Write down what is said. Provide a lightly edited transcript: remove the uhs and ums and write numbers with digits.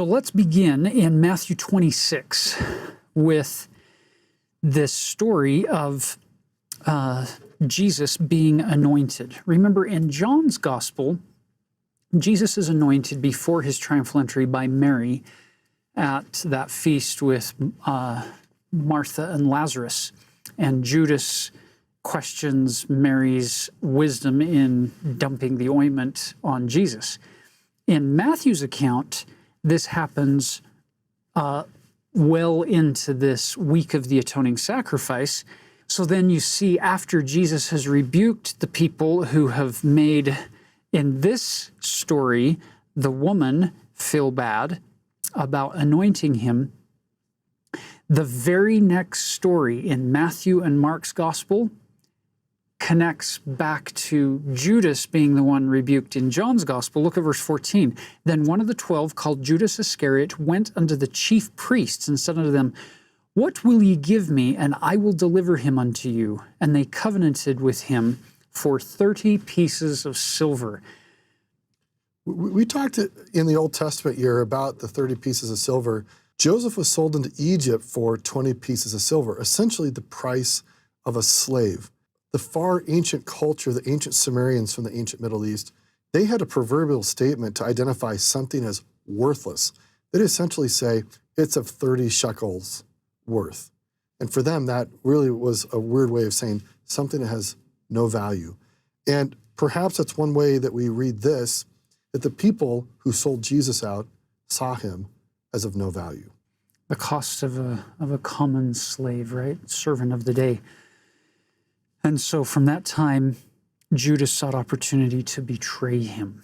So let's begin in Matthew 26 with this story of Jesus being anointed. Remember, in John's gospel, Jesus is anointed before his triumphal entry by Mary at that feast with Martha and Lazarus. And Judas questions Mary's wisdom in dumping the ointment on Jesus. In Matthew's account, this happens well into this week of the atoning sacrifice. So then you see, after Jesus has rebuked the people who have made, in this story, the woman feel bad about anointing him, the very next story in Matthew and Mark's gospel connects back to Judas being the one rebuked in John's gospel. Look at verse 14. Then one of the 12, called Judas Iscariot, went unto the chief priests and said unto them, What will ye give me, and I will deliver him unto you? And they covenanted with him for 30 pieces of silver. We talked in the Old Testament year about the 30 pieces of silver. Joseph was sold into Egypt for 20 pieces of silver, essentially the price of a slave. The far ancient culture, the ancient Sumerians from the ancient Middle East, they had a proverbial statement to identify something as worthless. They'd essentially say, it's of 30 shekels worth. And for them, that really was a weird way of saying something that has no value. And perhaps that's one way that we read this, that the people who sold Jesus out saw him as of no value. The cost of a common slave, right? Servant of the day. And so from that time, Judas sought opportunity to betray him.